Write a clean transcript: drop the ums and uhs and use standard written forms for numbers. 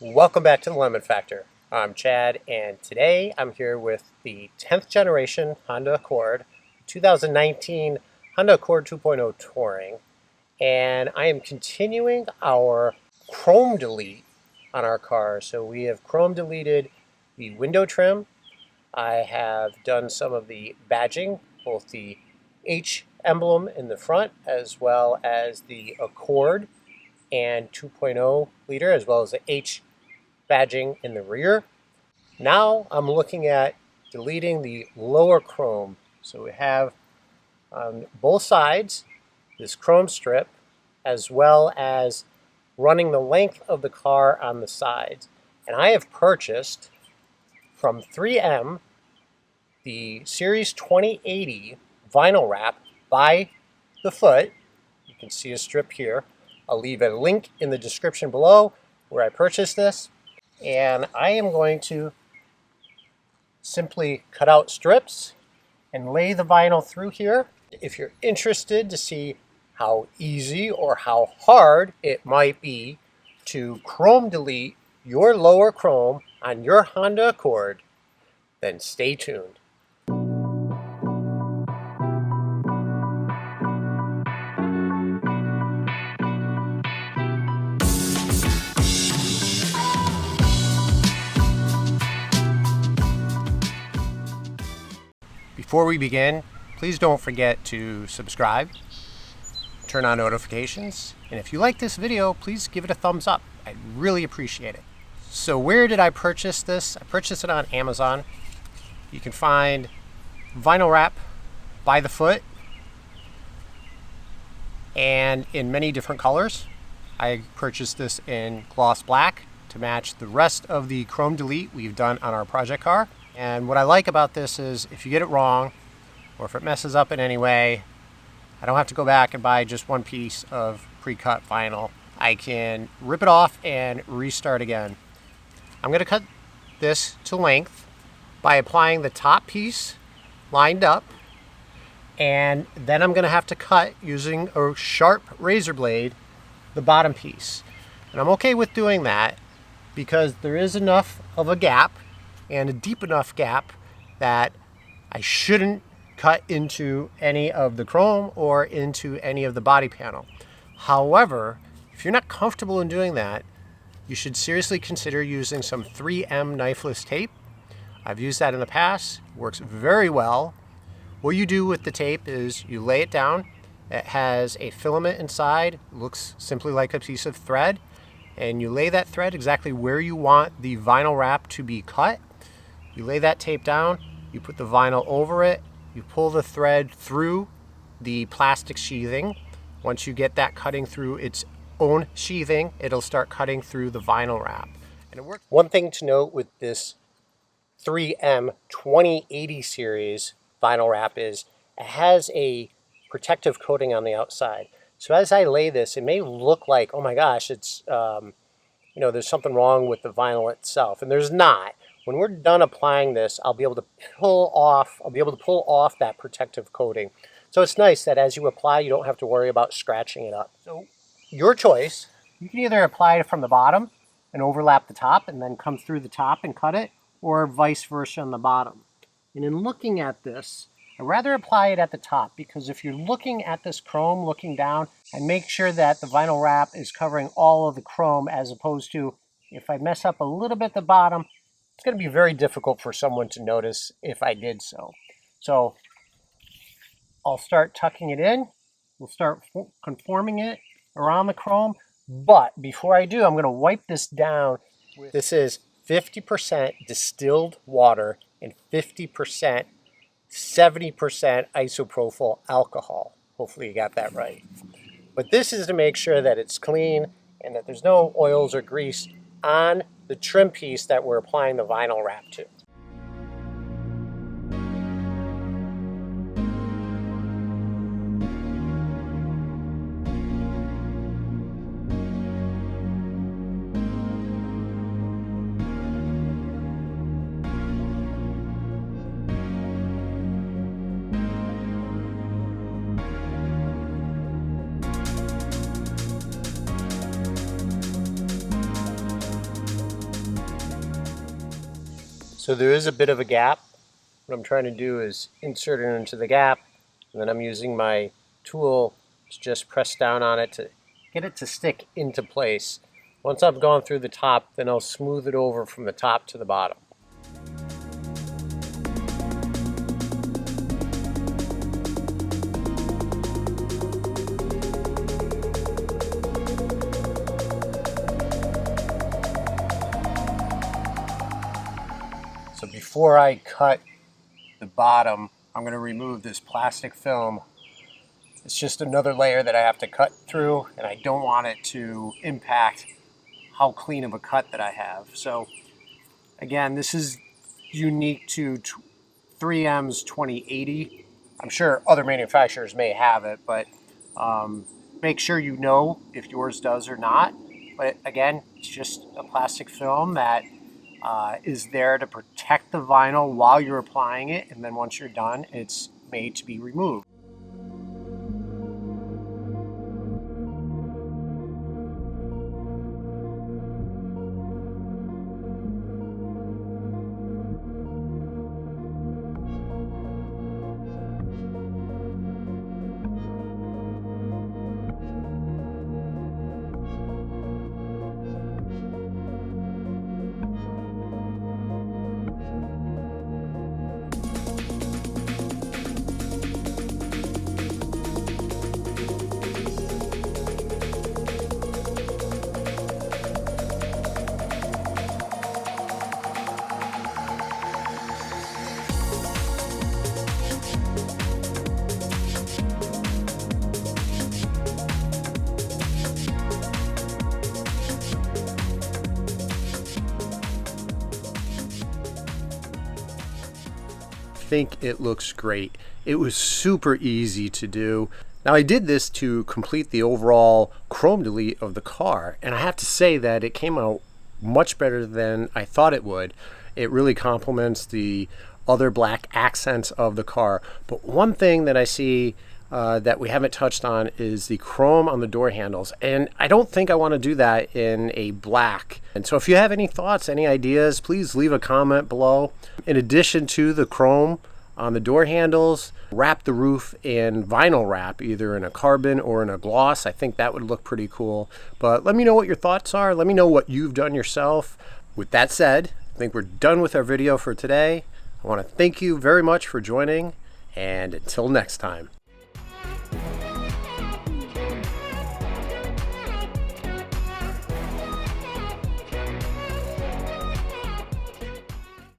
Welcome back to the Lemon Factor. I'm Chad, and today I'm here with the 10th generation Honda Accord, 2019 Honda Accord 2.0 Touring, and I am continuing our chrome delete on our car. So we have chrome deleted the window trim. I have done some of the badging, both the H emblem in the front as well as the Accord and 2.0 liter, as well as the H badging in the rear. Now I'm looking at deleting the lower chrome. So we have on both sides this chrome strip, as well as running the length of the car on the sides. And I have purchased from 3M the Series 2080 vinyl wrap by the foot. You can see a strip here. I'll leave a link in the description below where I purchased this. And I am going to simply cut out strips and lay the vinyl through here. If you're interested to see how easy or how hard it might be to chrome delete your lower chrome on your Honda Accord, then stay tuned. Before we begin, please don't forget to subscribe, turn on notifications, and if you like this video, please give it a thumbs up. I'd really appreciate it. So where did I purchase this? I purchased it on Amazon. You can find vinyl wrap by the foot and in many different colors. I purchased this in gloss black to match the rest of the chrome delete we've done on our project car. And what I like about this is if you get it wrong or if it messes up in any way, I don't have to go back and buy just one piece of pre-cut vinyl. I can rip it off and restart again. I'm going to cut this to length by applying the top piece lined up, and then I'm going to have to cut using a sharp razor blade the bottom piece. And I'm okay with doing that because there is enough of a gap and a deep enough gap that I shouldn't cut into any of the chrome or into any of the body panel. However, if you're not comfortable in doing that, you should seriously consider using some 3M knifeless tape. I've used that in the past, works very well. What you do with the tape is you lay it down. It has a filament inside, looks simply like a piece of thread, and you lay that thread exactly where you want the vinyl wrap to be cut. You lay that tape down, you put the vinyl over it, you pull the thread through the plastic sheathing. Once you get that cutting through its own sheathing, it'll start cutting through the vinyl wrap. And it works. One thing to note with this 3M 2080 series vinyl wrap is it has a protective coating on the outside. So as I lay this, it may look like, oh my gosh, it's there's something wrong with the vinyl itself, and there's not. When we're done applying this, I'll be able to pull off that protective coating. So it's nice that as you apply, you don't have to worry about scratching it up. So your choice. You can either apply it from the bottom and overlap the top and then come through the top and cut it, or vice versa on the bottom. And in looking at this, I'd rather apply it at the top, because if you're looking at this chrome looking down, I make sure that the vinyl wrap is covering all of the chrome, as opposed to if I mess up a little bit at the bottom, it's going to be very difficult for someone to notice if I did so. So I'll start tucking it in. We'll start conforming it around the chrome. But before I do, I'm going to wipe this down. This is 50% distilled water and 70% isopropyl alcohol. Hopefully you got that right. But this is to make sure that it's clean and that there's no oils or grease on the trim piece that we're applying the vinyl wrap to. So there is a bit of a gap. What I'm trying to do is insert it into the gap, and then I'm using my tool to just press down on it to get it to stick into place. Once I've gone through the top, then I'll smooth it over from the top to the bottom. So before I cut the bottom, I'm going to remove this plastic film. It's just another layer that I have to cut through, and I don't want it to impact how clean of a cut that I have. So again, this is unique to 3M's 2080. I'm sure other manufacturers may have it, but make sure you know if yours does or not. But again, it's just a plastic film that is there to protect the vinyl while you're applying it, and then once you're done, it's made to be removed. Think it looks great. It was super easy to do. Now I did this to complete the overall chrome delete of the car, and I have to say that it came out much better than I thought it would. It really complements the other black accents of the car. But one thing that I see that we haven't touched on is the chrome on the door handles, and I don't think I want to do that in a black. And so if you have any thoughts, any ideas, please leave a comment below. In addition to the chrome on the door handles, wrap the roof in vinyl wrap, either in a carbon or in a gloss. I think that would look pretty cool. But let me know what your thoughts are. Let me know what you've done yourself. With that said, I think we're done with our video for today. I want to thank you very much for joining, and until next time.